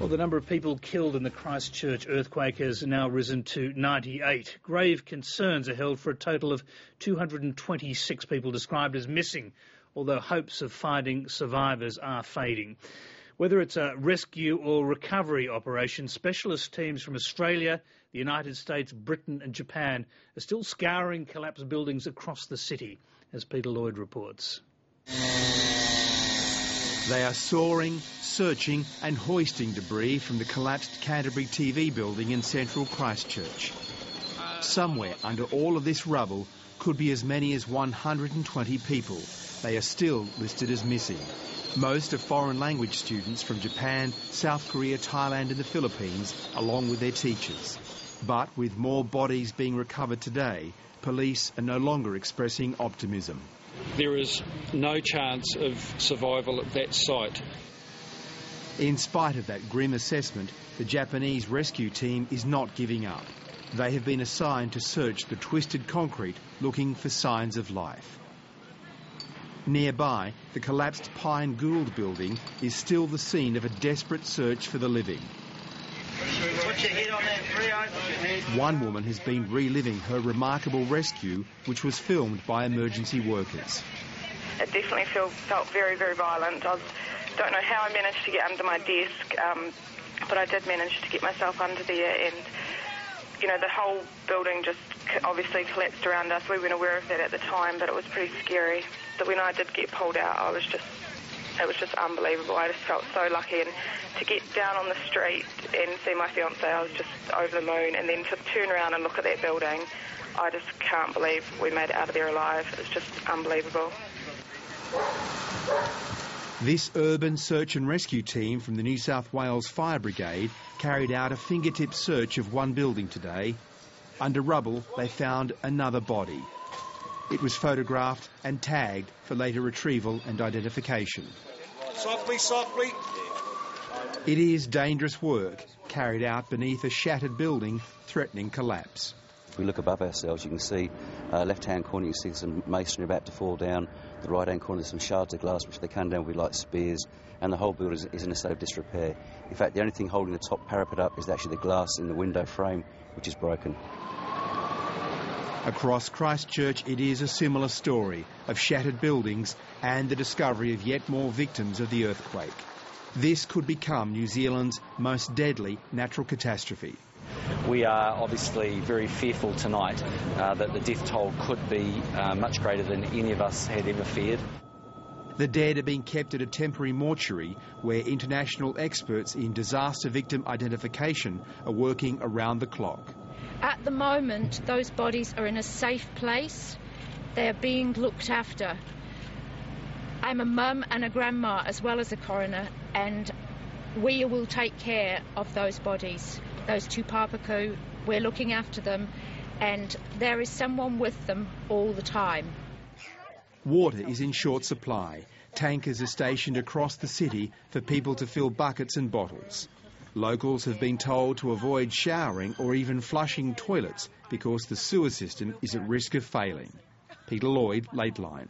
Well, the number of people killed in the Christchurch earthquake has now risen to 98. Grave concerns are held for a total of 226 people described as missing, although hopes of finding survivors are fading. Whether it's a rescue or recovery operation, specialist teams from Australia, the United States, Britain and Japan are still scouring collapsed buildings across the city, as Peter Lloyd reports. They are soaring, searching and hoisting debris from the collapsed Canterbury TV building in central Christchurch. Somewhere under all of this rubble could be as many as 120 people. They are still listed as missing. Most are foreign language students from Japan, South Korea, Thailand and the Philippines, along with their teachers. But with more bodies being recovered today, police are no longer expressing optimism. There is no chance of survival at that site. In spite of that grim assessment, the Japanese rescue team is not giving up. They have been assigned to search the twisted concrete looking for signs of life. Nearby, the collapsed Pine Gould building is still the scene of a desperate search for the living. One woman has been reliving her remarkable rescue, which was filmed by emergency workers. It definitely felt very, very violent. I don't know how I managed to get under my desk, but I did manage to get myself under there, and you know, the whole building just obviously collapsed around us. We weren't aware of that at the time, but it was pretty scary. But when I did get pulled out, it was just unbelievable. I just felt so lucky, and to get down on the street and see my fiancé, I was just over the moon, and then to turn around and look at that building, I just can't believe we made it out of there alive. It was just unbelievable. This urban search and rescue team from the New South Wales Fire Brigade carried out a fingertip search of one building today. Under rubble, they found another body. It was photographed and tagged for later retrieval and identification. Softly, softly. It is dangerous work carried out beneath a shattered building threatening collapse. If we look above ourselves, you can see left-hand corner, you can see some masonry about to fall down. The right-hand corner, there's some shards of glass which they come down with like spears, and the whole building is in a state of disrepair. In fact, the only thing holding the top parapet up is actually the glass in the window frame, which is broken. Across Christchurch, it is a similar story of shattered buildings and the discovery of yet more victims of the earthquake. This could become New Zealand's most deadly natural catastrophe. We are obviously very fearful tonight that the death toll could be much greater than any of us had ever feared. The dead are being kept at a temporary mortuary where international experts in disaster victim identification are working around the clock. At the moment, those bodies are in a safe place. They are being looked after. I'm a mum and a grandma as well as a coroner, and we will take care of those bodies. Those two papaku, we're looking after them, and there is someone with them all the time. Water is in short supply. Tankers are stationed across the city for people to fill buckets and bottles. Locals have been told to avoid showering or even flushing toilets because the sewer system is at risk of failing. Peter Lloyd, Lateline.